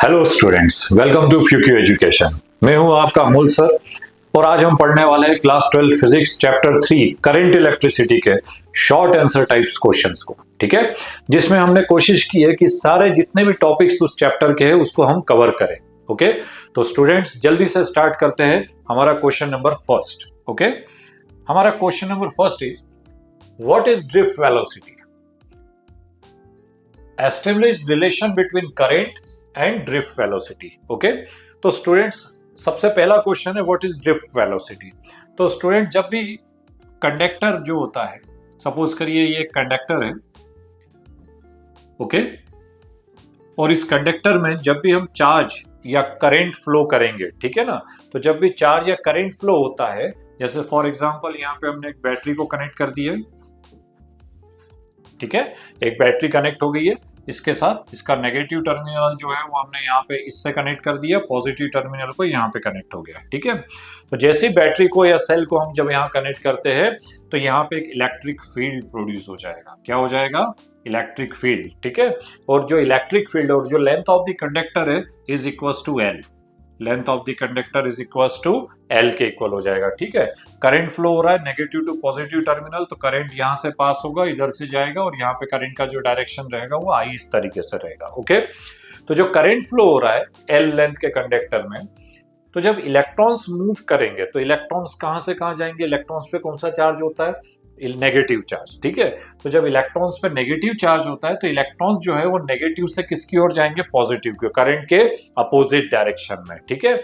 Hello students, welcome to फ्यूक्यू education. मैं हूं आपका अमोल सर और आज हम पढ़ने वाले हैं class 12 physics chapter 3 current electricity के शॉर्ट आंसर टाइप्स क्वेश्चंस को। ठीक है, जिसमें हमने कोशिश की है कि सारे जितने भी टॉपिक्स उस चैप्टर के हैं उसको हम कवर करें। ओके, तो स्टूडेंट्स जल्दी से स्टार्ट करते हैं हमारा क्वेश्चन नंबर फर्स्ट। ओके, हमारा question number first is what is drift velocity? Establish relation between current and drift velocity. Okay, तो स्टूडेंट्स सबसे पहला क्वेश्चन है व्हाट इज ड्रिफ्ट वेलोसिटी। तो स्टूडेंट जब भी कंडक्टर जो होता है, सपोज करिए ये कंडक्टर है, ओके, और इस कंडक्टर में जब भी हम चार्ज या करंट फ्लो करेंगे, ठीक है ना, तो जब भी चार्ज या करंट फ्लो होता है, जैसे फॉर एग्जांपल यहाँ पे हमने एक बैटरी को कनेक्ट कर दिया है, ठीक है, एक बैटरी कनेक्ट हो गई है, इसके साथ इसका नेगेटिव टर्मिनल जो है वो हमने यहाँ पे इससे कनेक्ट कर दिया, पॉजिटिव टर्मिनल को यहाँ पे कनेक्ट हो गया। ठीक है, तो जैसे बैटरी को या सेल को हम जब यहाँ कनेक्ट करते हैं तो यहाँ पे एक इलेक्ट्रिक फील्ड प्रोड्यूस हो जाएगा। क्या हो जाएगा? Electric field. ठीक है, और जो इलेक्ट्रिक फील्ड और जो लेंथ ऑफ द कंडक्टर है is equal to L. Length of the conductor is equal to L के इक्वल हो जाएगा। ठीक है, करंट फ्लो हो रहा है नेगेटिव टू पॉजिटिव टर्मिनल, तो करंट यहां से पास होगा, इधर से जाएगा, और यहाँ पे करंट का जो डायरेक्शन रहेगा वो आई इस तरीके से रहेगा। ओके, तो जो करंट फ्लो हो रहा है एल लेंथ के कंडक्टर में, तो जब इलेक्ट्रॉन्स मूव करेंगे तो इलेक्ट्रॉन्स कहां से कहां जाएंगे? इलेक्ट्रॉन्स पे कौन सा चार्ज होता है? Negative charge. ठीक है, तो जब इलेक्ट्रॉन्स पे नेगेटिव चार्ज होता है तो इलेक्ट्रॉन्स जो है वो नेगेटिव से किसकी ओर जाएंगे? पॉजिटिव की, करंट के अपोजिट डायरेक्शन में। ठीक है,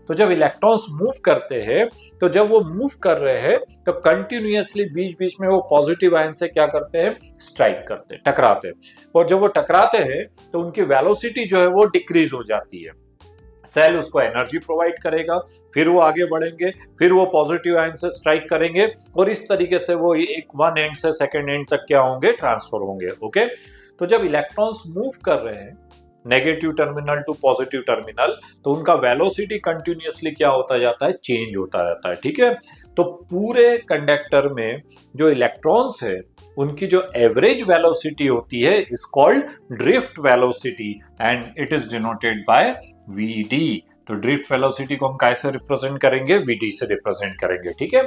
तो जब इलेक्ट्रॉन्स मूव करते हैं, तो जब वो मूव कर रहे हैं तो कंटिन्यूअसली बीच बीच में वो पॉजिटिव आयन से क्या करते हैं? स्ट्राइक करते हैं, टकराते हैं, और जब वो टकराते हैं तो उनकी वेलोसिटी जो है वो डिक्रीज हो जाती है। सेल उसको एनर्जी प्रोवाइड करेगा, फिर वो आगे बढ़ेंगे, फिर वो पॉजिटिव आयन से स्ट्राइक करेंगे, और इस तरीके से वो एक वन एंड से सेकेंड एंड तक क्या होंगे? ट्रांसफर होंगे। ओके, तो जब इलेक्ट्रॉन्स मूव कर रहे हैं negative terminal to positive terminal, तो उनका वेलोसिटी कंटिन्यूअसली क्या होता जाता है? चेंज होता रहता है। ठीक है, तो पूरे कंडक्टर में जो इलेक्ट्रॉन्स है उनकी जो एवरेज वेलोसिटी होती है is called drift velocity and it is denoted bye Vd। तो ड्रिफ्ट वेलोसिटी को हम कैसे रिप्रेजेंट करेंगे? Vd से रिप्रेजेंट करेंगे। ठीक है,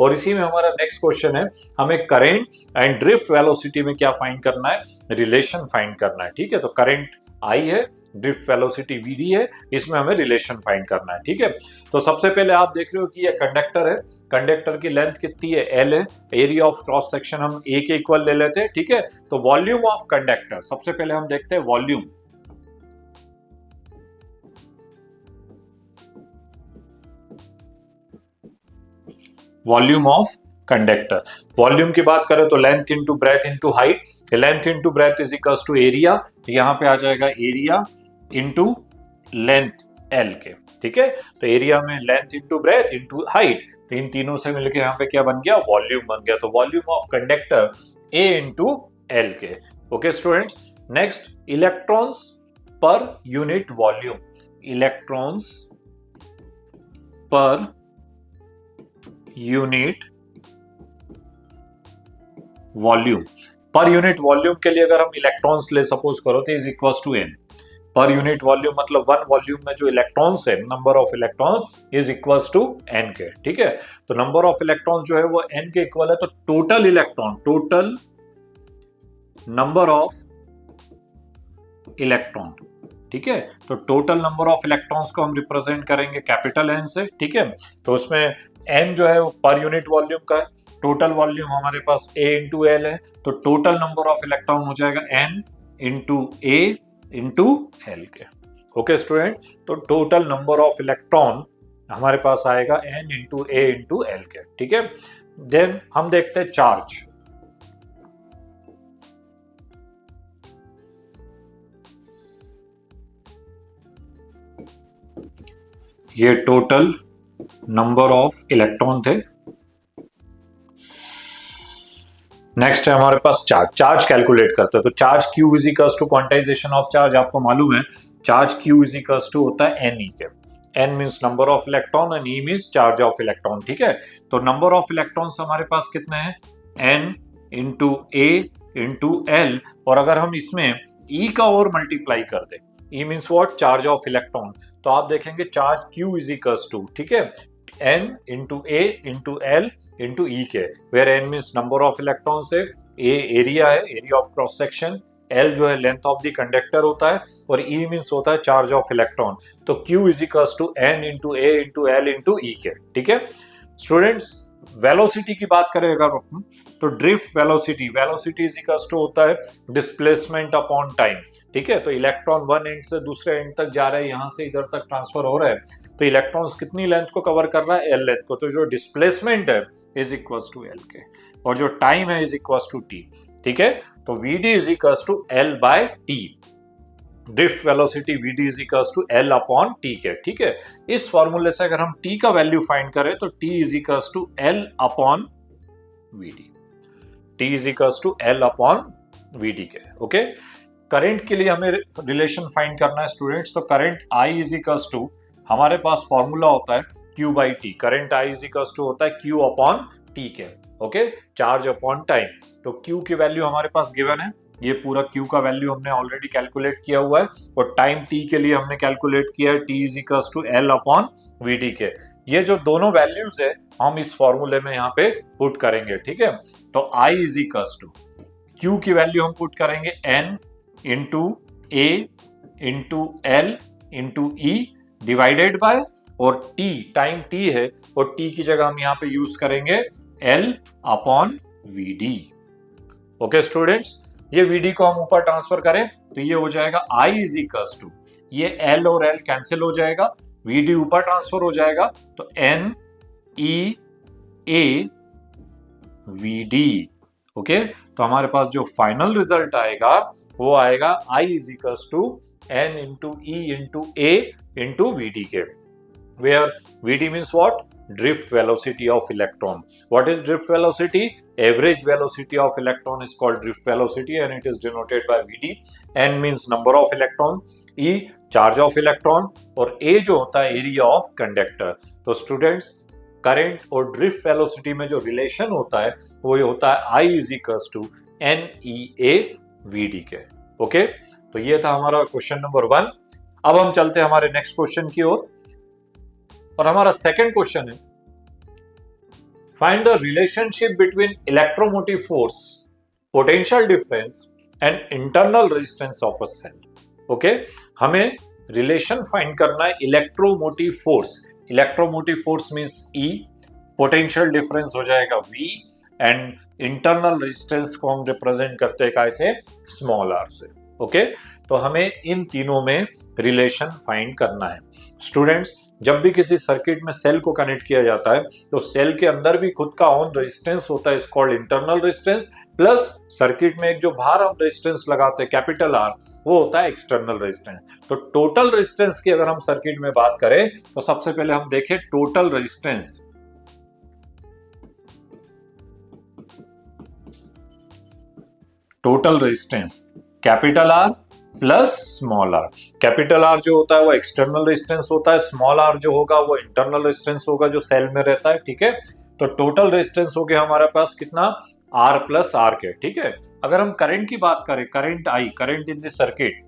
और इसी में हमारा नेक्स्ट क्वेश्चन है, हमें करंट एंड ड्रिफ्ट वेलोसिटी में क्या फाइंड करना है? रिलेशन फाइंड करना है। ठीक है, तो करंट I है, ड्रिफ्ट वेलोसिटी Vd है, इसमें हमें रिलेशन फाइंड करना है। ठीक है, तो सबसे पहले आप देख रहे हो कि ये कंडक्टर है, कंडक्टर की लेंथ कितनी है? L है, एरिया ऑफ क्रॉस सेक्शन हम A के इक्वल ले लेते हैं। ठीक है, तो वॉल्यूम ऑफ कंडक्टर, सबसे पहले हम देखते हैं volume. Volume of conductor, volume की बात करें तो length into breadth into height, length into breadth is equal to area, तो यहां पे आ जाएगा एरिया इंटू लेंथ एल के। ठीक है, तो एरिया में length into breadth into height, तो इन तीनों से मिलकर यहाँ पे क्या बन गया? वॉल्यूम बन गया। तो volume of conductor A into L के। Okay students, next electrons per unit volume, electrons per unit volume, per unit volume के लिए अगर हम इलेक्ट्रॉन्स ले सपोज करो तो is equal to N. Per unit volume मतलब वन वॉल्यूम में जो इलेक्ट्रॉन्स है, number of electron is equal to N के। ठीक है, तो नंबर ऑफ इलेक्ट्रॉन जो है वो एन के इक्वल है, तो total electron, total number of electron, ठीक है, तो टोटल नंबर ऑफ इलेक्ट्रॉन्स को हम रिप्रेजेंट करेंगे कैपिटल एन से। ठीक है, तो उसमें एन जो है वो पर यूनिट वॉल्यूम का है, टोटल वॉल्यूम हमारे पास ए इंटू एल है, तो टोटल नंबर ऑफ इलेक्ट्रॉन हो जाएगा N into A into L के। ओके स्टूडेंट, तो टोटल नंबर ऑफ इलेक्ट्रॉन हमारे पास आएगा N into A into L के। ठीक है, देन हम देखते हैं चार्ज। ये टोटल नंबर ऑफ इलेक्ट्रॉन थे। नेक्स्ट है हमारे पास चार्ज। चार्ज कैलकुलेट करते हैं, तो charge Q is equal to quantization of charge, आपको मालूम है charge Q is equal to होता है Ne के। N means number of electron and E means charge of electron. ठीक है, तो नंबर ऑफ इलेक्ट्रॉन्स हमारे पास कितने हैं? N into A into L, और अगर हम इसमें E का और मल्टीप्लाई कर दें, E means what, charge of electron. तो आप देखेंगे charge Q is equals to, ठीक है, N into A into L into E के, where N means number of electrons है, A एरिया है, area of cross section, L जो है लेंथ ऑफ द कंडक्टर होता है, और E मीन्स होता है चार्ज ऑफ इलेक्ट्रॉन। तो Q is equals to N into A into L into E के, ठीक है। स्टूडेंट्स वेलोसिटी की बात करें अगर तो drift velocity, velocity is equals to होता है डिस्प्लेसमेंट अपॉन टाइम, ठीक है। तो इलेक्ट्रॉन वन एंड से दूसरे एंड तक जा रहे हैं, यहां से इधर तक ट्रांसफर हो रहा है, तो इलेक्ट्रॉन्स कितनी लेंथ को कवर कर रहा है, L लेंथ को। तो जो डिस्प्लेसमेंट है इज इक्वल्स टू L के, और जो टाइम है इज इक्वल्स टू T, ठीक है। तो Vd is equals to L by T, drift velocity Vd is equals to L upon T के, ठीक है। इस फॉर्मूले से अगर हम T का वैल्यू फाइंड करें तो T is equals to L upon Vd, T is equals to L upon Vd के, ओके। करंट के लिए हमें रिलेशन फाइंड करना है स्टूडेंट्स, तो current I is equals to, हमारे पास फॉर्मूला होता है Q by T, current I is equals to होता है Q अपॉन T के, ओके, चार्ज अपॉन टाइम। तो Q की वैल्यू हमारे पास गिवन है, ये पूरा Q का वैल्यू हमने ऑलरेडी कैलकुलेट किया हुआ है, और टाइम T के लिए हमने कैलकुलेट किया है T is equals to L upon Vd के। ये जो दोनों वैल्यूज है हम इस फॉर्मूले में यहाँ पे पुट करेंगे, ठीक है। तो I is equals to, Q की वैल्यू हम पुट करेंगे N into A into L into E divided by, और T टाइम T है, और T की जगह हम यहाँ पे यूज करेंगे L upon Vd, okay students. ये Vd को हम ऊपर ट्रांसफर करें तो ये हो जाएगा I इज इक्वल्स टू, ये L और L कैंसिल हो जाएगा, Vd ऊपर ट्रांसफर हो जाएगा, तो N E A Vd, okay. तो हमारे पास जो फाइनल रिजल्ट आएगा वो आएगा I is equals to N into E into A into Vd के, where Vd means what? Drift velocity of electron. What is drift velocity? Average velocity of electron is called drift velocity and it is denoted by Vd. N means number of electron, E charge of electron, और A जो होता है area of conductor. तो students current और drift velocity में जो relation होता है वो ये होता है I is equals to NEA Vd के, ओके। तो ये था हमारा क्वेश्चन नंबर 1। अब हम चलते हैं हमारे नेक्स्ट क्वेश्चन की ओर, और हमारा सेकंड क्वेश्चन है find the relationship between electromotive force, potential difference and internal resistance of a cell, okay. हमें रिलेशन फाइंड करना है electromotive force, electromotive force means E, potential difference हो जाएगा V, एंड इंटरनल रेजिस्टेंस को हम represent करते हैं कैसे, स्मॉल r से, ओके। तो हमें इन तीनों में रिलेशन फाइंड करना है। स्टूडेंट्स जब भी किसी सर्किट में सेल को कनेक्ट किया जाता है तो सेल के अंदर भी खुद का ओन रेजिस्टेंस होता है, is called internal resistance, plus circuit में एक जो बाहर हम रेजिस्टेंस लगाते हैं कैपिटल R, वो होता है एक्सटर्नल रेजिस्टेंस। तो टोटल रेजिस्टेंस की अगर हम सर्किट में बात करें तो सबसे पहले हम देखें total resistance. Total resistance capital R plus small r। Capital R जो होता है वो एक्सटर्नल रेजिस्टेंस होता है, स्मॉल r जो होगा वो इंटरनल रेजिस्टेंस होगा जो सेल में रहता है, ठीक है। तो टोटल रेजिस्टेंस हो गया हमारे पास कितना, R प्लस R के, ठीक है। अगर हम करंट की बात करें, current I, current in the circuit,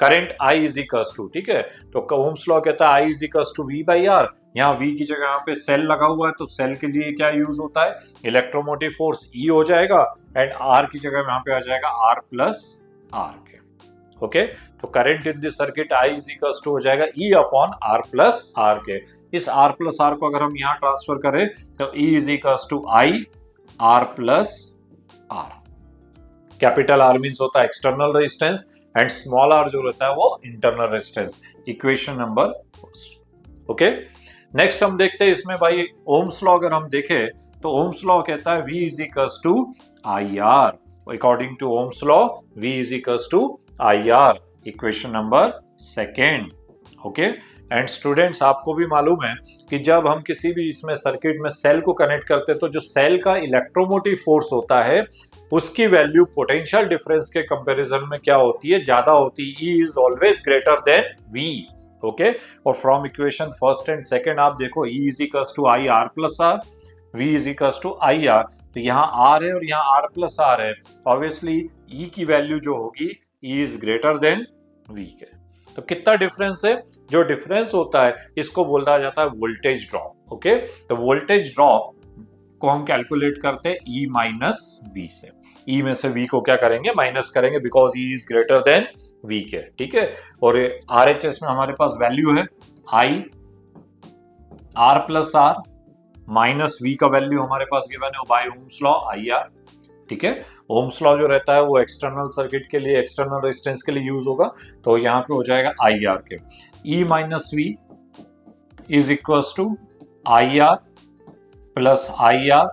current I is equals to, ठीक है। तो ओम्स लॉ कहता है I is equals to V by R, यहाँ V की जगह यहाँ पे सेल लगा हुआ है तो सेल के लिए क्या यूज होता है, इलेक्ट्रोमोटिव फोर्स E हो जाएगा, एंड R की जगह यहाँ पे आ जाएगा R प्लस R के, ओके। तो current in the circuit I is equals to हो जाएगा E upon R plus R के। इस R प्लस R को अगर हम यहाँ ट्रांसफर करें तो E is equals to I R plus R। Capital R means होता है external resistance and small r जो रहता है वो internal resistance, equation number first, okay. Next हम देखते हैं इसमें भाई ओम्स लॉ अगर हम देखें तो ओम्स लॉ कहता है V is equals to IR, according to Ohm's law V is equals to IR, equation number second, okay. And students आपको भी मालूम है कि जब हम किसी भी इसमें सर्किट में सेल को कनेक्ट करते हैं तो जो सेल का इलेक्ट्रोमोटिव फोर्स होता है उसकी वैल्यू पोटेंशियल डिफरेंस के कंपैरिजन में क्या होती है, ज्यादा होती है। E is always greater than V, okay. और from equation first and second आप देखो E is equals to I R plus R, V is equals to I R, तो यहाँ R है और यहाँ R प्लस R है, ऑब्वियसली E की वैल्यू जो होगी E is greater than V के। तो कितना डिफरेंस है? जो डिफरेंस होता है इसको बोला जाता है वोल्टेज ड्रॉप। ओके, तो वोल्टेज ड्रॉप को हम कैलकुलेट करते हैं ई माइनस वी से। ई में से वी को क्या करेंगे? माइनस करेंगे, because E is greater than V के। ठीक है, और आरएचएस में हमारे पास वैल्यू है I R plus R minus V का वैल्यू हमारे पास गिवन है by Ohm's law I are. ठीक है, ओम्स लॉ जो रहता है वो एक्सटर्नल सर्किट के लिए, एक्सटर्नल रेजिस्टेंस के लिए यूज होगा, तो यहाँ पे हो जाएगा आई आर के E minus V is equal to I R plus I R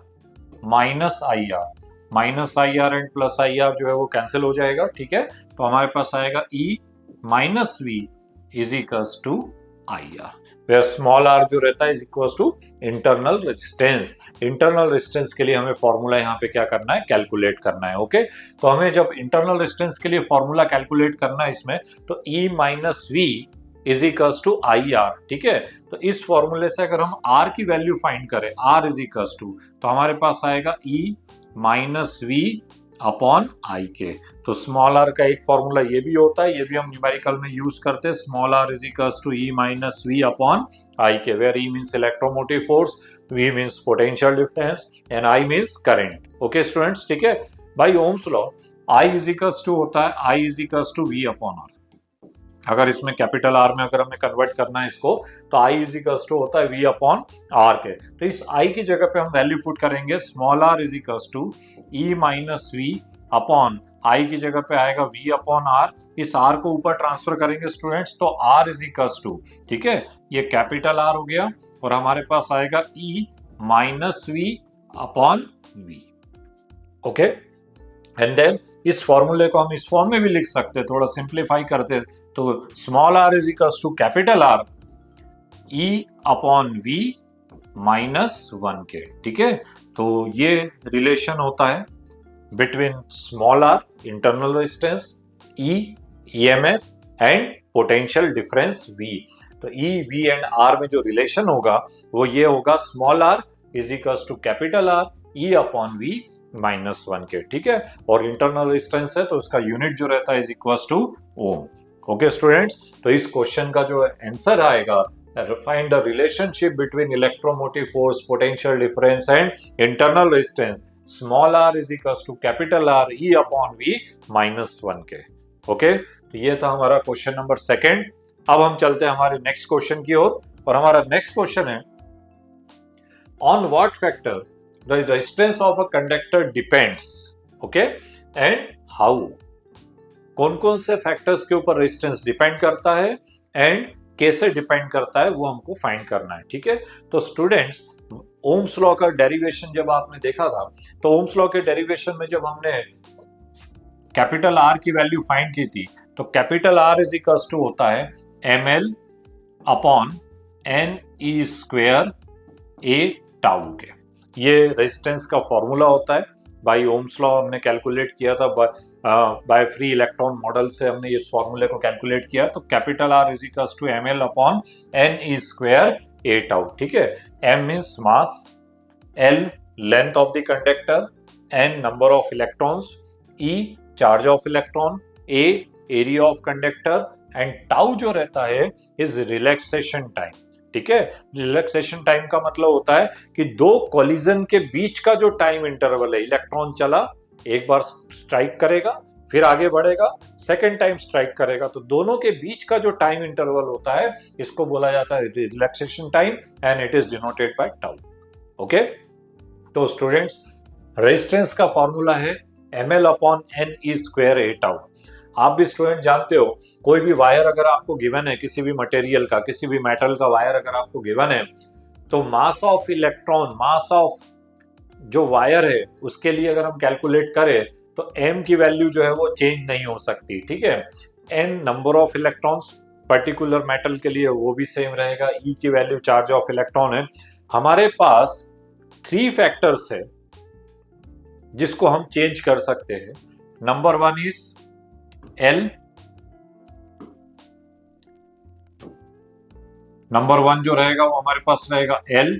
minus I R. Minus I R and plus I R जो है वो कैंसिल हो जाएगा। ठीक है, तो हमारे पास आएगा E minus V is equal to I r, where small r जो रहता है is equal to internal resistance. Internal resistance के लिए हमें फॉर्मूला यहाँ पे क्या करना है? कैलकुलेट करना है। ओके, तो हमें जब इंटरनल रेजिस्टेंस के लिए फॉर्मूला कैलकुलेट करना है इसमें, तो E minus V is equal to I are. ठीक है, तो इस फॉर्मूले से अगर हम आर की वैल्यू फाइंड करें, आर इज इक्वल टू, तो हमारे पास आएगा E minus V upon I के। तो स्मॉल आर का एक फॉर्मूला ये भी होता है, ये भी हम न्यूमेरिकल में यूज करते हैं, small r is equals to E minus V upon I के, where E means electromotive force, V means potential difference and I means current. Okay students, ठीक है, by Ohm's law I is equals to होता है I is equals to V upon R. अगर इसमें capital R में अगर हमें convert करना है इसको, तो आई इज इक्वल्स टू होता है वी अपॉन आर के। तो इस आई की जगह पे हम वैल्यू पुट करेंगे small r is equals to E minus V upon I की जगह पे आएगा वी अपॉन आर। इस आर को ऊपर ट्रांसफर करेंगे स्टूडेंट्स, तो आर इज इक्वल्स टू, ठीक है, ये कैपिटल आर हो गया और हमारे पास आएगा E minus V upon V. Okay, and then इस फॉर्मूले को हम इस फॉर्म में भी लिख सकते हैं, थोड़ा सिंप्लीफाई करते, तो small r is equals to capital R E upon V minus one के। ठीक है, तो ये रिलेशन होता है between small r internal resistance, E EMF and potential difference V. तो ई वी एंड आर में जो रिलेशन होगा वो ये होगा small r is equals to capital R E upon V minus one के। ठीक है, और इंटरनल रेजिस्टेंस है तो उसका यूनिट जो रहता है is equals to ohm. Okay students, तो इस क्वेश्चन का जो आंसर आएगा, find the relationship between electromotive force, potential difference and internal resistance, small r is equals to capital R E upon V minus 1K। Okay, तो ये था हमारा question number second. अब हम चलते हैं हमारे नेक्स्ट क्वेश्चन की ओर, और हमारा नेक्स्ट क्वेश्चन है on what factor the resistance of a conductor depends. Okay, and how, कौन कौन से फैक्टर्स के ऊपर रेजिस्टेंस डिपेंड करता है एंड कैसे डिपेंड करता है वो हमको फाइंड करना है। ठीक है, तो स्टूडेंट्स ओम्स लॉ का डेरिवेशन जब आपने देखा था, तो ओम्स लॉ के डेरिवेशन में जब हमने कैपिटल आर की वैल्यू फाइंड की थी, तो capital R is equals to होता है M L upon N E square A tau के। ये रेजिस्टेंस का फॉर्मूला होता है, बाय ओम्स लॉ हमने कैलकुलेट किया था, बाय फ्री इलेक्ट्रॉन मॉडल से हमने इस फॉर्मूले को कैलकुलेट किया। तो capital R is equals to M L upon N E square A tau. ठीक है, M means mass, L length of the conductor, N number of electrons, E charge of electron, A area of conductor and tau जो रहता है is relaxation time. ठीक है, relaxation time का मतलब होता है कि दो कोलिजन के बीच का जो टाइम इंटरवल है, इलेक्ट्रॉन चला, एक बार स्ट्राइक करेगा, फिर आगे बढ़ेगा, सेकेंड टाइम स्ट्राइक करेगा, तो दोनों के बीच का जो टाइम इंटरवल होता है इसको बोला जाता है relaxation time and it is denoted by tau. Okay, तो स्टूडेंट्स रेजिस्टेंस का फॉर्मूला है ml upon N E square A tau. आप भी स्टूडेंट जानते हो, कोई भी वायर अगर आपको गिवन है, किसी भी मटेरियल का, किसी भी मेटल का वायर अगर आपको गिवन है, तो mass of electron, mass of जो वायर है उसके लिए अगर हम कैलकुलेट करें तो m की वैल्यू जो है वो चेंज नहीं हो सकती। ठीक है, n number of electrons particular metal के लिए वो भी सेम रहेगा, e की वैल्यू चार्ज ऑफ इलेक्ट्रॉन है। हमारे पास 3 फैक्टर्स है जिसको हम चेंज कर सकते हैं। नंबर 1 इज L, नंबर 1 जो रहेगा वो हमारे पास रहेगा L,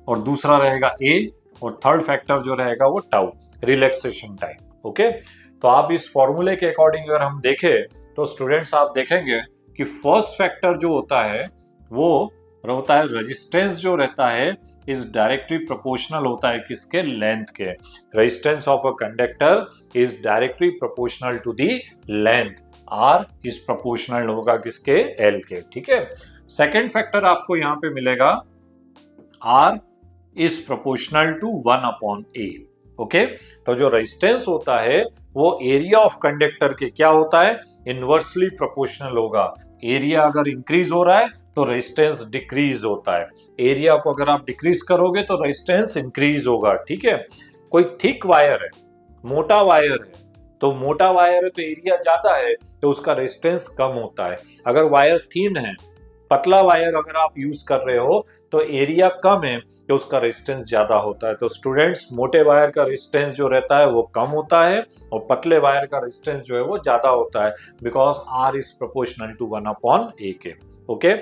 और दूसरा रहेगा A, और थर्ड फैक्टर जो रहेगा वो टाउ, रिलैक्सेशन टाइम। ओके, तो आप इस फॉर्मूले के अकॉर्डिंग अगर हम देखें तो स्टूडेंट्स आप देखेंगे कि फर्स्ट फैक्टर जो होता है वो होता है रेजिस्टेंस जो रहता है इज डायरेक्टली प्रोपोर्शनल होता है किसके, लेंथ के। Resistance of a conductor is directly proportional to the length, R is proportional होगा किसके, एल के। ठीक है, सेकेंड फैक्टर आपको यहां पे मिलेगा R is proportional to 1/A। Okay, तो जो रेजिस्टेंस होता है वो एरिया ऑफ कंडक्टर के क्या होता है, इनवर्सली प्रोपोर्शनल होगा। एरिया अगर इंक्रीज हो रहा है तो रेजिस्टेंस डिक्रीज होता है, एरिया को अगर आप डिक्रीज करोगे तो रेजिस्टेंस इंक्रीज होगा। ठीक है, कोई थिक वायर है, मोटा वायर है, तो मोटा वायर है तो एरिया ज्यादा है तो उसका रेजिस्टेंस कम होता है। अगर वायर थिन है, पतला वायर अगर आप यूज कर रहे हो तो एरिया कम है तो उसका रेजिस्टेंस ज्यादा होता है। तो स्टूडेंट्स, मोटे वायर का रेजिस्टेंस जो रहता है वो कम होता है और पतले वायर का रेजिस्टेंस जो है वो ज्यादा होता है, because R is proportional to 1/A के। ओके,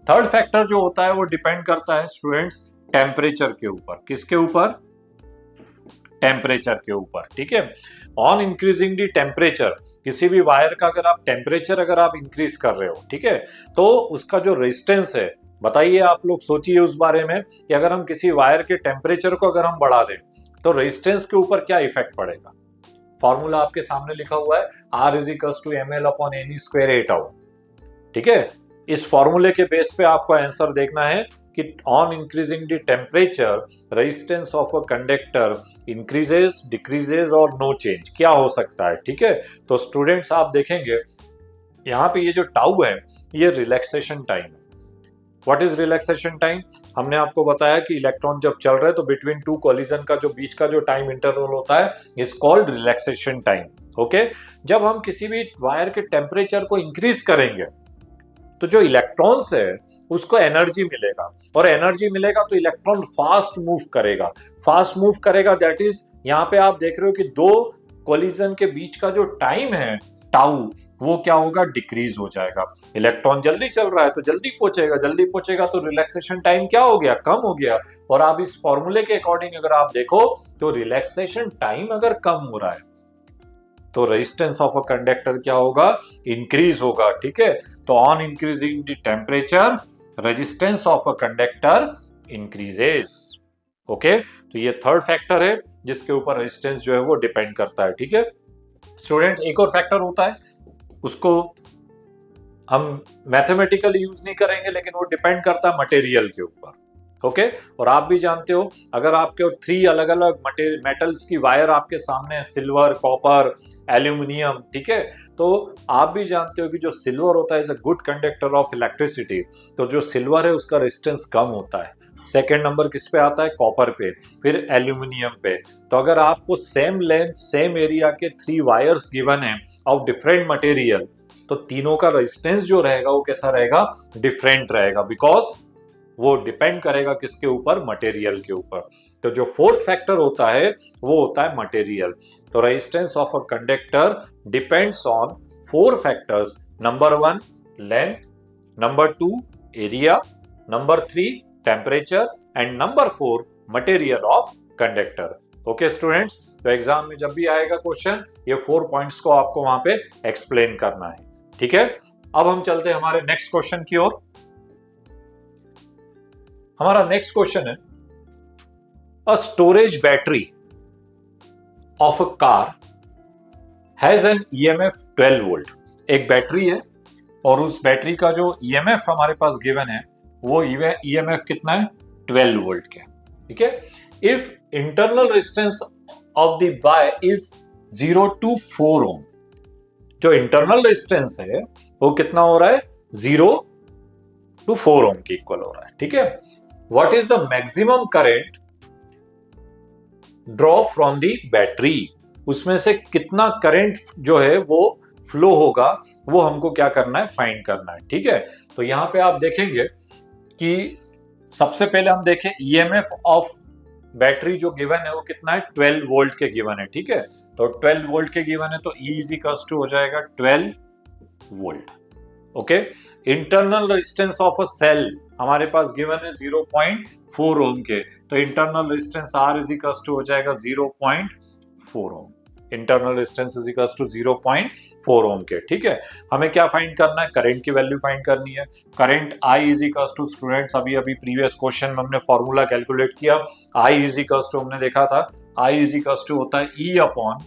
थर्ड फैक्टर जो होता है वो डिपेंड करता है स्टूडेंट्स टेम्परेचर के ऊपर। किसके ऊपर, टेम्परेचर के ऊपर। ठीक है, ऑन इंक्रीजिंग दी टेम्परेचर, किसी भी वायर का अगर आप टेम्परेचर अगर आप इंक्रीज कर रहे हो, ठीक है, तो उसका जो रेजिस्टेंस है, बताइए आप लोग सोचिए उस बारे में कि अगर हम किसी वायर के टेम्परेचर को अगर हम बढ़ा दें तो रेजिस्टेंस के ऊपर क्या इफेक्ट पड़ेगा। फॉर्मूला आपके सामने लिखा हुआ है, R = ml/ne²8. ठीक है, इस फॉर्मूले के बेस पे आपको आंसर देखना है कि on increasing the temperature resistance of a conductor increases, decreases और नो चेंज, क्या हो सकता है। ठीक है, तो स्टूडेंट्स आप देखेंगे यहाँ पे ये जो टाउ है ये रिलैक्सेशन टाइम है। व्हाट इज रिलैक्सेशन टाइम, हमने आपको बताया कि इलेक्ट्रॉन जब चल रहे हैं तो बिटवीन टू कोलिजन का जो बीच का जो टाइम इंटरवल होता है is called relaxation time. Okay, जब हम किसी भी वायर के टेम्परेचर को इंक्रीज करेंगे तो जो इलेक्ट्रॉन्स है उसको एनर्जी मिलेगा, और एनर्जी मिलेगा तो इलेक्ट्रॉन फास्ट मूव करेगा। फास्ट मूव करेगा दैट इज, यहाँ पे आप देख रहे हो कि दो कोलिजन के बीच का जो टाइम है टाउ, वो क्या होगा, डिक्रीज हो जाएगा। इलेक्ट्रॉन जल्दी चल रहा है तो जल्दी पहुंचेगा तो रिलैक्सेशन टाइम क्या हो गया, कम हो गया। और आप इस फॉर्मूले के अकॉर्डिंग अगर आप देखो तो रिलैक्सेशन टाइम अगर कम हो रहा है तो रेजिस्टेंस ऑफ अ कंडक्टर क्या होगा, इंक्रीज होगा। ठीक है, तो on increasing the temperature resistance of a conductor increases. Okay, तो ये थर्ड फैक्टर है जिसके ऊपर रेजिस्टेंस जो है वो डिपेंड करता है। ठीक है स्टूडेंट, एक और फैक्टर होता है, उसको हम मैथमेटिकली यूज नहीं करेंगे लेकिन वो डिपेंड करता है मटेरियल के ऊपर। ओके, और आप भी जानते हो अगर आपके 3 अलग अलग मेटल्स की वायर आपके सामने है, सिल्वर, कॉपर, एल्यूमिनियम, ठीक है, तो आप भी जानते हो कि जो सिल्वर होता है is a good conductor of electricity. तो जो सिल्वर है उसका रेजिस्टेंस कम होता है। सेकेंड नंबर किस पे आता है, कॉपर पे, फिर एल्यूमिनियम पे। तो अगर आपको सेम लेंथ सेम एरिया के 3 वायर्स गिवन है ऑफ डिफरेंट मटेरियल, तो तीनों का रेजिस्टेंस जो रहेगा वो कैसा रहेगा, डिफरेंट रहेगा, बिकॉज वो डिपेंड करेगा किसके ऊपर, मटेरियल के ऊपर। तो जो फोर्थ फैक्टर होता है वो होता है मटेरियल। तो resistance of a conductor depends on 4 factors. Number 1 length, number 2 area, number 3 temperature and number 4 material of conductor. Okay students, तो एग्जाम में जब भी आएगा क्वेश्चन ये 4 पॉइंट्स को आपको वहां पे एक्सप्लेन करना है। ठीक है, अब हम चलते हैं हमारे नेक्स्ट क्वेश्चन की ओर। हमारा नेक्स्ट क्वेश्चन है, a storage battery of a car has an EMF 12 volt. एक बैटरी है और उस बैटरी का जो ईएमएफ हमारे पास गिवन है वो ईएमएफ कितना है, 12 वोल्ट के। ठीक है, if internal resistance of the by is 0 to 4 ohm, जो इंटरनल रेजिस्टेंस है वो कितना हो रहा है, 0 to 4 ओम के इक्वल हो रहा है। ठीक है, what is the maximum current draw from the battery, उसमें से कितना करंट जो है वो फ्लो होगा वो हमको क्या करना है, फाइंड करना है। ठीक है, तो यहां पे आप देखेंगे कि सबसे पहले हम देखें ईएमएफ ऑफ बैटरी जो गिवन है वो कितना है, 12 वोल्ट के गिवन है। ठीक है, तो 12 वोल्ट के गिवन है तो E = हो जाएगा 12 volt. Okay, internal resistance of a cell हमारे पास गिवन है 0.4 ओम के, तो इंटरनल रेजिस्टेंस R = हो जाएगा 0.4 ohm. Internal resistance is equal to 0.4 ohm के। ठीक है, हमें क्या फाइंड करना है, करंट की वैल्यू फाइंड करनी है। Current I is equal to, students अभी अभी प्रीवियस क्वेश्चन में हमने फॉर्मूला कैलकुलेट किया, आई इज इक्वल टू हमने देखा था, आई इज इक्वल टू होता है E upon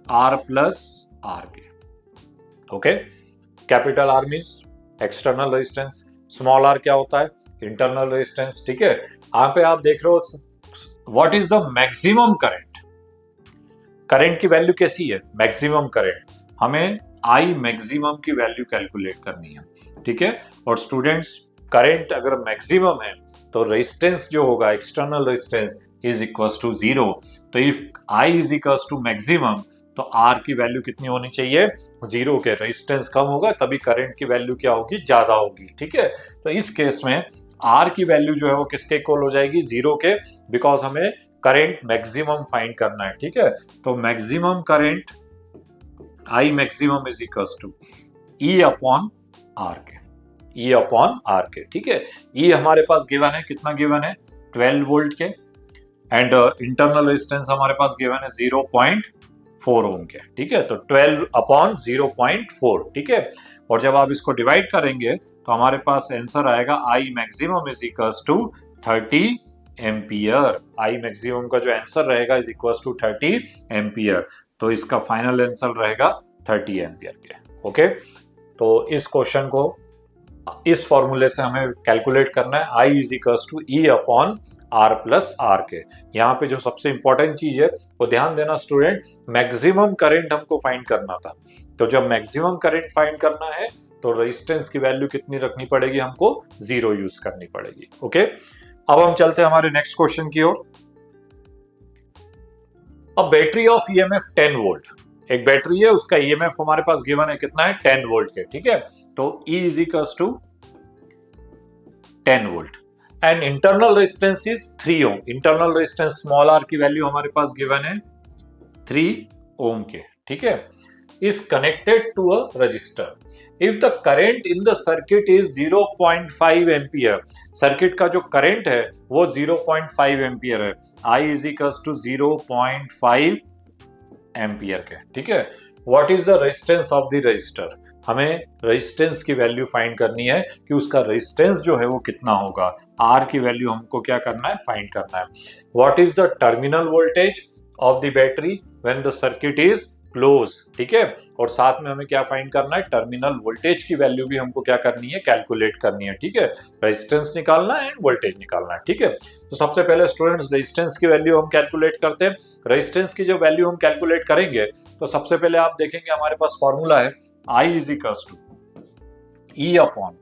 R plus are के। Okay, capital R means external resistance, small r क्या होता है, इंटरनल रेजिस्टेंस। ठीक है, यहाँ पे आप देख रहे हो what is the maximum current, current की वैल्यू कैसी है, मैक्सिमम करंट, हमें आई मैक्सिमम की वैल्यू कैलकुलेट करनी है। ठीक है, और स्टूडेंट्स करंट अगर मैक्सिमम है तो रेजिस्टेंस जो होगा, external resistance is equal to 0। तो if I is equal to maximum तो आर की वैल्यू कितनी होनी चाहिए, 0 के, रेजिस्टेंस कम होगा तभी करंट की वैल्यू क्या होगी, ज्यादा होगी। ठीक है, तो इस केस में आर की वैल्यू जो है वो किसके इक्वल हो जाएगी, 0 के, बिकॉज हमें करंट मैक्सिमम फाइंड करना है। ठीक है, तो maximum current I maximum is equal to E upon R के, ई अपॉन आर के। ठीक है, ई हमारे पास गिवन है, कितना गिवन है, 12 वोल्ट के, एंड इंटरनल रेजिस्टेंस हमारे पास गिवन है 0.4 ओम के। ठीक है, तो 12 अपॉन 0.4। ठीक है, और जब आप इसको डिवाइड करेंगे तो हमारे पास आंसर आएगा I maximum is equal to 30 ampere. I maximum का जो आंसर रहेगा इज इक्वल टू 30 एम्पियर, तो इसका फाइनल आंसर रहेगा 30 एम्पियर के। ओके, तो इस क्वेश्चन को इस फॉर्मूले से हमें कैलकुलेट करना है, I is equal to E upon R plus are के। यहाँ पे जो सबसे इंपॉर्टेंट चीज है वो ध्यान देना स्टूडेंट, मैक्सिमम करंट हमको फाइंड करना था, तो जब मैक्सिमम करंट फाइंड करना है तो रेजिस्टेंस की वैल्यू कितनी रखनी पड़ेगी, हमको 0 यूज करनी पड़ेगी। ओके, अब हम चलते हैं हमारे नेक्स्ट क्वेश्चन की ओर। अब बैटरी ऑफ ईएमएफ 10 वोल्ट, एक बैटरी है, उसका ईएमएफ हमारे पास गिवन है कितना है, 10 वोल्ट के। ठीक है, तो E is equal to 10 volt and internal resistance is 3 ohm. Internal resistance small r की वैल्यू हमारे पास गिवन है 3 ओम के। ठीक है, is connected to a resistor. If the current in the circuit is 0.5 ampere, circuit का जो करंट है वो 0.5 एम्पियर है, I is equals to 0.5 ampere के। ठीक है, what is the resistance of the resistor, हमें रेजिस्टेंस की वैल्यू फाइंड करनी है कि उसका रेजिस्टेंस जो है वो कितना होगा, आर की वैल्यू हमको क्या करना है, फाइंड करना है। What is the terminal voltage of the battery when the circuit is close. ठीक है, और साथ में हमें क्या फाइंड करना है, टर्मिनल वोल्टेज की वैल्यू भी हमको क्या करनी है, कैलकुलेट करनी है। ठीक है, रेजिस्टेंस निकालना है एंड वोल्टेज निकालना है। ठीक है, तो सबसे पहले स्टूडेंट्स रेजिस्टेंस की वैल्यू हम कैलकुलेट करते हैं। रेजिस्टेंस की जो वैल्यू हम कैलकुलेट करेंगे तो सबसे पहले आप देखेंगे हमारे पास फॉर्मूला है I is equal to E upon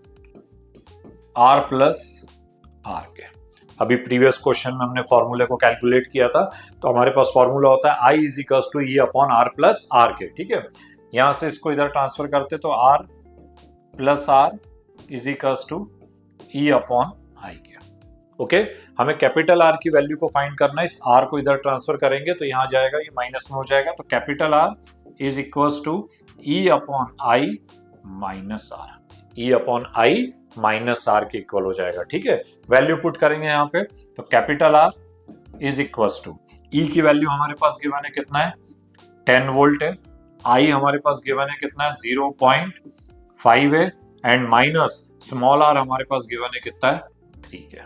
R plus are के। अभी प्रीवियस क्वेश्चन में हमने फॉर्मूले को कैलकुलेट किया था, तो हमारे पास फॉर्मूला होता है I is equal to E upon R plus are के। ठीक है, यहां से इसको इधर ट्रांसफर करते तो R plus R is equal to E upon I के। ओके, हमें कैपिटल आर की वैल्यू को फाइंड करना है, इस आर को इधर ट्रांसफर करेंगे तो यहाँ जाएगा, ये माइनस में हो जाएगा, तो capital R is equal to E upon I minus R, E upon I minus R के इक्वल हो जाएगा। ठीक है, वैल्यू पुट करेंगे यहाँ पे, तो capital R is equal to E की वैल्यू हमारे पास गिवन है कितना है, 10 वोल्ट है, I हमारे पास गिवन है कितना है, 0.5 है, एंड माइनस स्मॉल आर हमारे पास गिवन है कितना है, 3 के।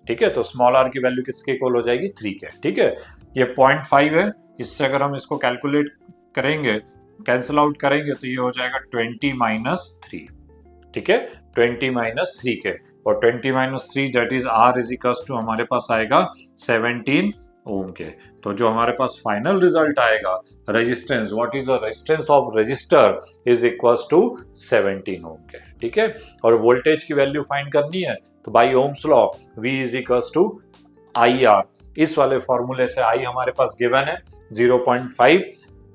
ठीक है, तो स्मॉल आर की वैल्यू किसके इक्वल हो जाएगी, 3 के। ठीक है, ये 0.5 है, इससे अगर हम इसको कैलकुलेट करेंगे, कैंसिल आउट करेंगे तो ये हो जाएगा 20 माइनस 3। ठीक है, 20 माइनस 3 के, और 20 minus 3 that is R is equal to हमारे पास आएगा 17 ओम के। तो जो हमारे पास फाइनल रिजल्ट आएगा, resistance, what is the resistance of register is equal to 17 ohm के। ठीक है, और वोल्टेज की वैल्यू फाइंड करनी है तो by Ohm's law V is equal to I R, इस वाले फॉर्मूले से I हमारे पास गिवन है 0.5,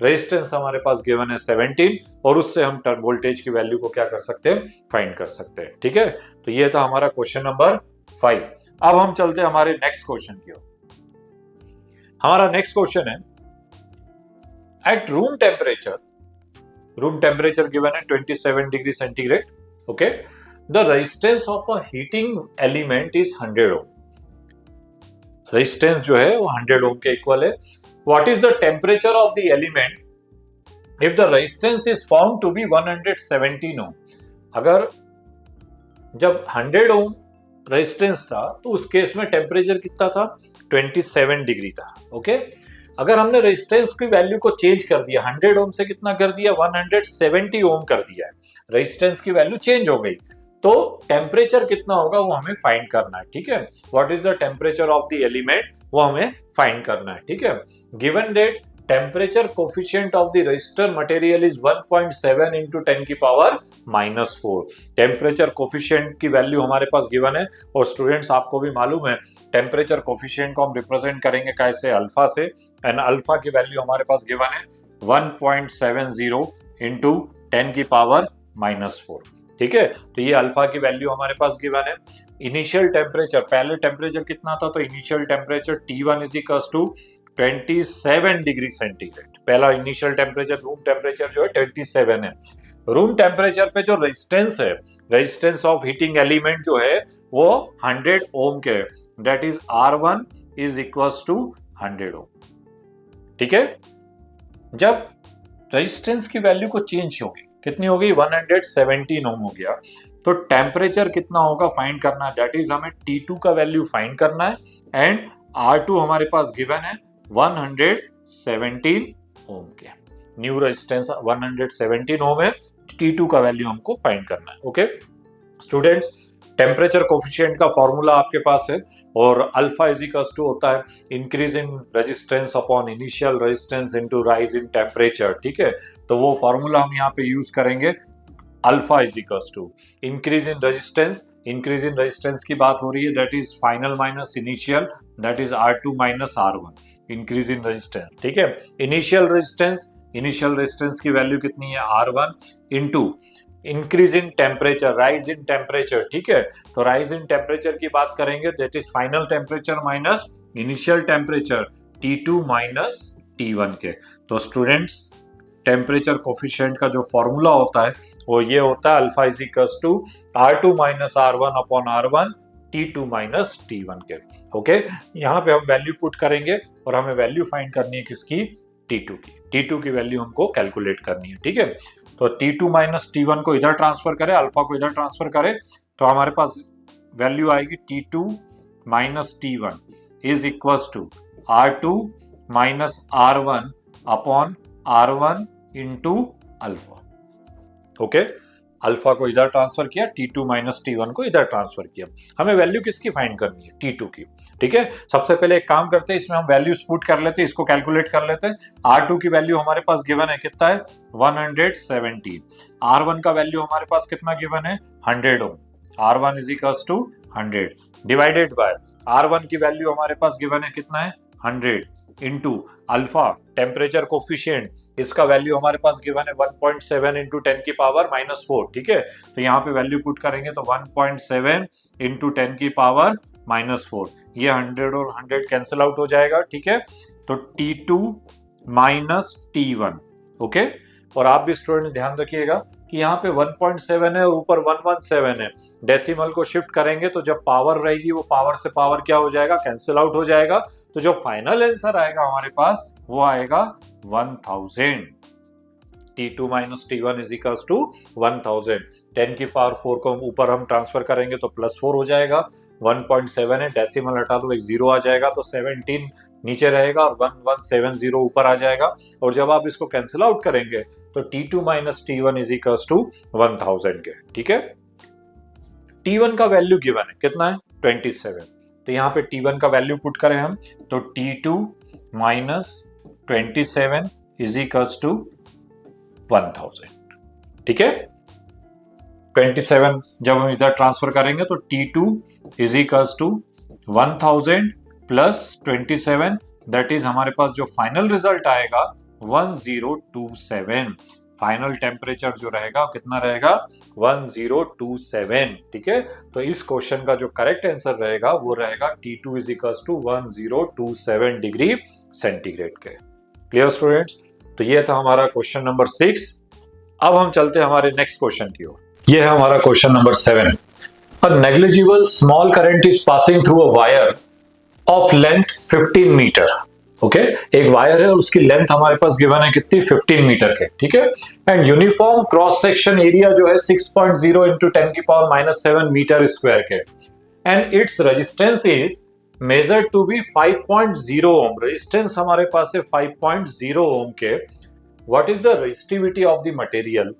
रेजिस्टेंस हमारे पास गिवन है 17, और उससे हम टर्म वोल्टेज की वैल्यू को क्या कर सकते हैं, फाइंड कर सकते हैं। ठीक है, तो ये था हमारा क्वेश्चन नंबर 5। अब हम चलते हैं हमारे नेक्स्ट क्वेश्चन की ओर। हमारा नेक्स्ट क्वेश्चन है, एट रूम टेम्परेचर गिवन है 27 degree centigrade. Okay, the resistance of a heating element is 100 ohm, resistance जो है वो 100 ओम के इक्वल है। What is the temperature of the element if the resistance is found to be 117 ohm, अगर जब 100 ohm resistance था तो उस केस में टेम्परेचर कितना था, 27 डिग्री था। ओके, अगर हमने रेजिस्टेंस की वैल्यू को चेंज कर दिया, 100 ओम से कितना कर दिया, 170 ओम कर दिया है, रेजिस्टेंस की वैल्यू चेंज हो गई, तो टेम्परेचर कितना होगा वो हमें फाइंड करना है। ठीक है, what is the temperature of the element, वो हमें फाइंड करना है। ठीक है, given that temperature coefficient of the register material is 1.7 into 10 की पावर -4। टेम्परेचर कोफिशिएंट की वैल्यू हमारे पास गिवन है, और स्टूडेंट्स आपको भी मालूम है टेम्परेचर कोफिशिएंट को हम रिप्रेजेंट करेंगे कैसे, अल्फा से, एंड अल्फा की वैल्यू हमारे पास गिवन है 1.70 इंटू 10 की पावर -4। ठीक है, तो ये अल्फा की वैल्यू हमारे पास गिवन है। इनिशियल टेम्परेचर, पहले टेम्परेचर कितना था, तो initial temperature T1 is equals to 27 degree centigrade. पहला इनिशियल टेम्परेचर, रूम टेम्परेचर जो है 27 है। रूम टेम्परेचर पे जो रेजिस्टेंस है, रेजिस्टेंस ऑफ हीटिंग एलिमेंट जो है वो 100 ओम के, that is R1 is equals to 100 ohm. ठीक है, जब रेजिस्टेंस की वैल्यू को चेंज होगी, कितनी हो गई, 117 ओम हो गया, तो टेम्परेचर कितना होगा फाइंड करना है, दैट इज हमें T2 का वैल्यू फाइंड करना है, एंड R2 हमारे पास गिवन है 117 ओम के। न्यू रेजिस्टेंस 117 ओम है, T2 का वैल्यू हमको फाइंड करना है। ओके स्टूडेंट्स, टेम्परेचर कोफिशिएंट का फॉर्मूला आपके पास है, और अल्फा इज इक्वल्स टू होता है increase in resistance upon initial resistance into rise in temperature. ठीक है, तो वो फॉर्मूला हम यहाँ पे यूज करेंगे, alpha is equals to increase in resistance, increase in resistance की बात हो रही है, that is final minus initial, that is R2 minus R1, increase in resistance. ठीक है, इनिशियल रेजिस्टेंस, इनिशियल रेजिस्टेंस की वैल्यू कितनी है, R1 into increase in temperature, rise in temperature. ठीक है, तो राइज इन टेम्परेचर की बात करेंगे, that is final temperature minus initial temperature, T2 minus T1 के। तो स्टूडेंट्स, टेम्परेचर कोफिशिएंट का जो फॉर्मूला होता है वो ये होता है, alpha is equals to R2 minus R1 upon R1, T2 minus T1 के। ओके, यहाँ पे हम वैल्यू पुट करेंगे, और हमें वैल्यू फाइंड करनी है किसकी, T2 की। T2 की वैल्यू हमको कैलकुलेट करनी है। ठीक है, तो T2 माइनस T1 को इधर ट्रांसफर करें, अल्फा को इधर ट्रांसफर करें, तो हमारे पास वैल्यू आएगी T2 minus T1 is equals to R2 minus R1 upon R1 into alpha. Okay, alpha को इधर ट्रांसफर किया, T2 माइनस T1 को इधर ट्रांसफर किया। हमें वैल्यू किसकी फाइंड करनी है, T2 की। ठीक है, सबसे पहले एक काम करते हैं, इसमें हम वैल्यूज पुट कर लेते हैं, इसको कैलकुलेट कर लेते हैं। R2 की वैल्यू हमारे पास गिवन है, कितना है, 117। R1 का वैल्यू हमारे पास कितना गिवन है, 100 ohm. R1 is equals to 100 divided by R1 की वैल्यू हमारे पास गिवन है, कितना है, 100 इंटू अल्फा टेम्परेचर कोफिशिएंट, इसका वैल्यू हमारे पास गिवन है 1.7 इंटू 10 की पावर -4। ठीक है, तो यहाँ पे वैल्यू पुट करेंगे तो 1.7 इंटू 10 की पावर -4, ये 100 और 100 कैंसिल आउट हो जाएगा। ठीक है, तो T2 माइनस T1। ओके, और आप भी स्टूडेंट ध्यान रखिएगा कि यहाँ पे 1.7 है और ऊपर 117 है, डेसिमल को शिफ्ट करेंगे तो जब पावर रहेगी वो पावर से पावर क्या हो जाएगा, कैंसिल आउट हो जाएगा। तो जो फाइनल आंसर आएगा हमारे पास वो आएगा 1000। T2 minus T1 is equals to 1000। 10 की पावर 4 को ऊपर हम ट्रांसफर करेंगे तो +4 हो जाएगा, 1.7 है, डेसिमल हटा दो, एक 0 आ जाएगा, तो 17 नीचे रहेगा और 1170 ऊपर आ जाएगा। और जब आप इसको कैंसिल आउट करेंगे तो T2 minus T1 is equals to 1000 के। ठीक है, T1 का वैल्यू गिवन है, कितना है, 27। तो यहाँ पे T1 का वैल्यू पुट करें हम, तो T2 minus 27 is equals to 1000। ठीक है, 27 जब हम इधर ट्रांसफर करेंगे तो T2 is equals to 1000 plus 27, that is हमारे पास जो फाइनल रिजल्ट आएगा 1027। फाइनल टेम्परेचर जो रहेगा कितना रहेगा, 1027। ठीक है, तो इस क्वेश्चन का जो करेक्ट आंसर रहेगा वो रहेगा T2 is equals to 1027 degree centigrade के। क्लियर स्टूडेंट्स, तो ये था हमारा क्वेश्चन नंबर 6। अब हम चलते हैं हमारे नेक्स्ट क्वेश्चन की ओर। ये है हमारा question number 7। A negligible small current is passing through a wire of length 15 meter. Okay एक वायर है और उसकी लेंथ हमारे पास गिवन है कितनी 15 मीटर के, ठीक है। And uniform cross section area जो है 6.0 इंटू 10 की पावर -7 मीटर स्क्वायर के, and its resistance is measured to be 5.0 ohm. Resistance हमारे पास है 5.0 ओम के। What is the resistivity of the material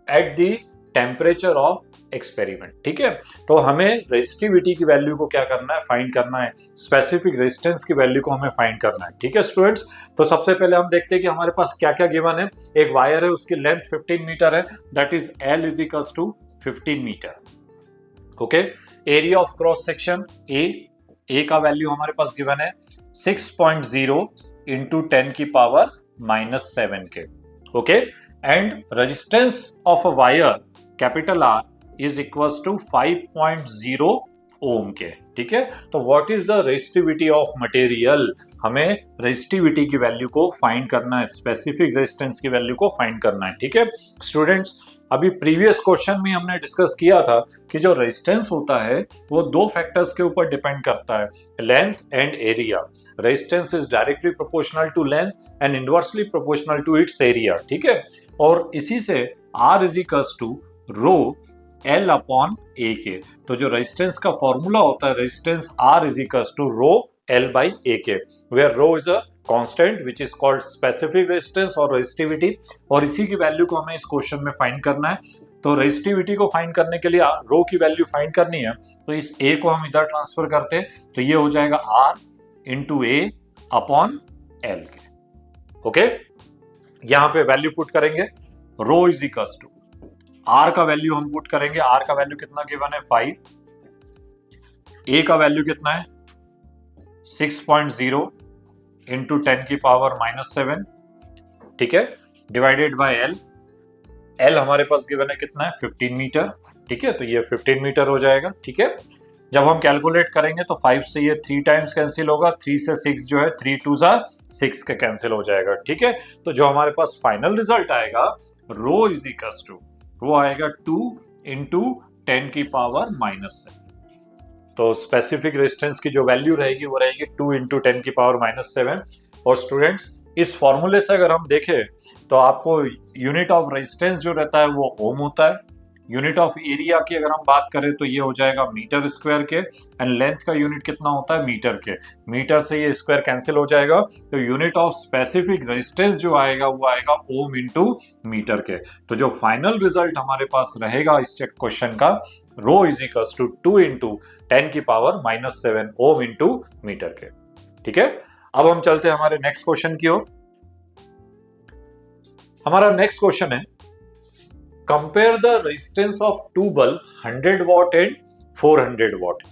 at the temperature of experiment, ठीक है। तो हमें रेजिस्टिविटी की वैल्यू को क्या करना है, फाइंड करना है, स्पेसिफिक रेजिस्टेंस की वैल्यू को हमें फाइंड करना है, ठीक है स्टूडेंट्स। तो सबसे पहले हम देखते हैं कि हमारे पास क्या क्या गिवन है। एक वायर है, उसकी लेंथ 15 मीटर है, that is L is equals to 15 metre. Okay, area of cross section A का वैल्यू हमारे पास गिवन है 6.0 इंटू 10 की पावर -7 के। Okay, and resistance of a wire capital R is equals to 5.0 ohm के, ठीक है। तो what is the resistivity of material, हमें रेजिस्टिविटी की वैल्यू को फाइंड करना है, स्पेसिफिक रेजिस्टेंस की वैल्यू को फाइंड करना है, ठीक है स्टूडेंट्स। अभी प्रीवियस क्वेश्चन में हमने डिस्कस किया था कि जो रेजिस्टेंस होता है वो दो फैक्टर्स के ऊपर डिपेंड करता है, length and area. Resistance is directly proportional to length and inversely proportional to its area, ठीक है। और इसी से R is equals to rho L upon A के। तो जो रेजिस्टेंस का फॉर्मूला होता है, resistance R is equals to rho L by A के, where rho is a constant which is called specific resistance और रेजिस्टिविटी, और इसी की वैल्यू को हमें इस क्वेश्चन में फाइंड करना है। तो रेजिस्टिविटी को फाइंड करने के लिए रो की वैल्यू फाइंड करनी है, तो इस ए को हम इधर ट्रांसफर करते हैं, तो ये हो जाएगा R इंटू ए अपॉन एल के। ओके, यहां पे वैल्यू पुट करेंगे, रो इज इक्वल्स टू R का वैल्यू हम पुट करेंगे, R का वैल्यू कितना गिवन है 5, A का वैल्यू कितना है 6.0 इंटू 10 की पावर -7, ठीक है, डिवाइडेड बाय L। L हमारे पास गिवन है कितना है 15 मीटर, ठीक है, तो ये 15 मीटर हो जाएगा, ठीक है। जब हम कैलकुलेट करेंगे तो 5 से ये 3 टाइम्स कैंसिल होगा, 3 से 6 जो है 3 2 6 के कैंसिल हो जाएगा, ठीक है। तो जो हमारे पास फाइनल रिजल्ट आएगा, रो इज इक्वल्स टू, वो आएगा 2 इंटू 10 की पावर -7। तो स्पेसिफिक रेजिस्टेंस की जो वैल्यू रहेगी वो रहेगी 2 इंटू 10 की पावर -7। और स्टूडेंट्स इस फॉर्मूले से अगर हम देखें तो आपको यूनिट ऑफ रेजिस्टेंस जो रहता है वो ओम होता है, यूनिट ऑफ एरिया की अगर हम बात करें तो ये हो जाएगा मीटर स्क्वायर के, एंड लेंथ का यूनिट कितना होता है मीटर के, मीटर से ये स्क्वायर कैंसिल हो जाएगा, तो यूनिट ऑफ स्पेसिफिक रेजिस्टेंस जो आएगा वो आएगा ओम इंटू मीटर के। तो जो फाइनल रिजल्ट हमारे पास रहेगा इस क्वेश्चन का, रो इज इक्वल्स टू 2 इंटू 10 की पावर -7 ओम इंटू मीटर के, ठीक है। अब हम चलते हैं हमारे नेक्स्ट क्वेश्चन की ओर। हमारा नेक्स्ट क्वेश्चन है, compare the resistance of two bulb 100 watt and 400 watt.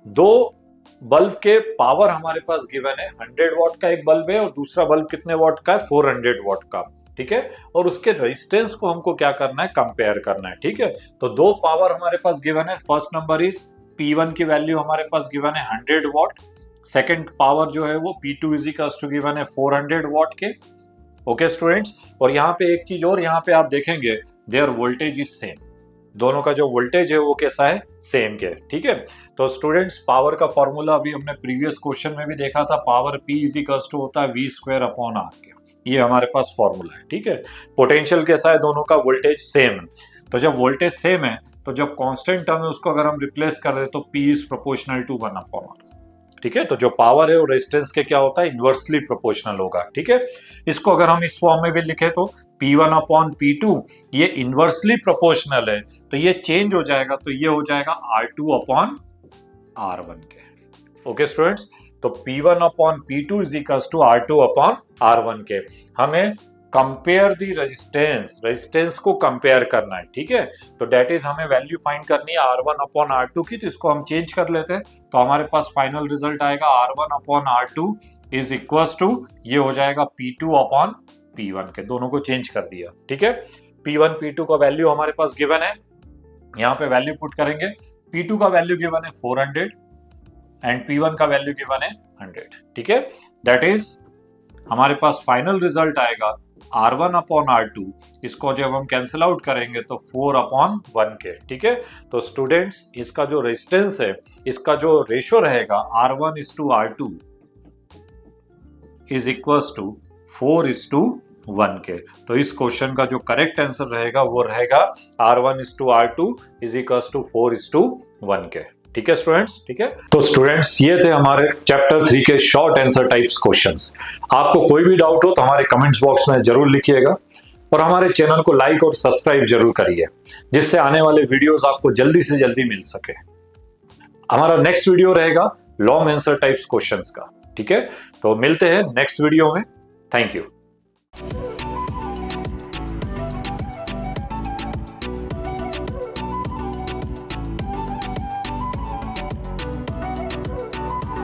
दो बल्ब के पावर हमारे पास गिवन है, 100 वॉट का एक बल्ब है और दूसरा बल्ब कितने वॉट का है 400 वॉट का, ठीक है। और उसके रेजिस्टेंस को हमको क्या करना है, कंपेयर करना है, ठीक है। तो दो पावर हमारे पास गिवन है, फर्स्ट नंबर इज P1 की वैल्यू हमारे पास गिवन है 100 वॉट, सेकेंड पावर जो है वो P2 is equals to given है 400 वॉट के। ओके स्टूडेंट्स, और यहाँ पे एक चीज और, यहाँ पे आप देखेंगे देयर वोल्टेज इज सेम, दोनों का जो वोल्टेज है वो कैसा है, सेम के, ठीक है। तो स्टूडेंट्स पावर का फॉर्मूला अभी हमने प्रीवियस क्वेश्चन में भी देखा था, power P is equals to होता है V² अपॉन R के, ये हमारे पास फॉर्मूला है, ठीक है। पोटेंशियल कैसा है, दोनों का वोल्टेज सेम, तो जब वोल्टेज सेम है तो जब कांस्टेंट टर्म है उसको अगर हम रिप्लेस कर दे तो P is proportional to 1 upon R, ठीक है। तो जो पावर है वो रेजिस्टेंस के क्या होता है, इनवर्सली प्रोपोर्शनल होगा, ठीक है। इसको अगर हम इस फॉर्म में भी लिखे तो P1 अपॉन P2 ये इनवर्सली प्रोपोर्शनल है, तो ये चेंज हो जाएगा, तो ये हो जाएगा R2 अपॉन R1 के। ओके स्टूडेंट्स, तो P1 upon P2 is equals to R2 upon R1 के। हमें कंपेयर दी रेजिस्टेंस को कंपेयर करना है, ठीक है। तो डेट इज हमें वैल्यू फाइंड करनी है R1 अपॉन R2 की, तो इसको हम चेंज कर लेते हैं, तो हमारे पास फाइनल रिजल्ट आएगा R1 upon R2 is equals to, ये हो जाएगा P2 अपॉन P1 के, दोनों को चेंज कर दिया, ठीक है। P1 P2 का वैल्यू हमारे पास गिवन है, यहाँ पे वैल्यू पुट करेंगे, P2 का वैल्यू गिवन है 400 एंड P1 का वैल्यू गिवन है 100, ठीक है। दैट इज हमारे पास फाइनल रिजल्ट आएगा R1 अपॉन R2, इसको जब हम कैंसिल आउट करेंगे तो 4 अपॉन 1 के, ठीक है। तो स्टूडेंट्स इसका जो रेजिस्टेंस है, इसका जो रेशियो रहेगा R1 is to R2 is equals to 4:1 के। तो इस क्वेश्चन का जो करेक्ट आंसर रहेगा वो रहेगा R1:R2 इज इक्वल्स टू 4:1 के। ठीक है स्टूडेंट्स, ठीक है। तो स्टूडेंट्स ये थे हमारे चैप्टर 3 के शॉर्ट आंसर टाइप्स क्वेश्चंस। आपको कोई भी डाउट हो तो हमारे कमेंट्स बॉक्स में जरूर लिखिएगा और हमारे चैनल को लाइक और सब्सक्राइब जरूर करिए, जिससे आने वाले वीडियोस आपको जल्दी से जल्दी मिल सके। हमारा नेक्स्ट वीडियो रहेगा लॉन्ग आंसर टाइप्स क्वेश्चंस का। ठीक है, तो मिलते हैं नेक्स्ट वीडियो में। Thank you.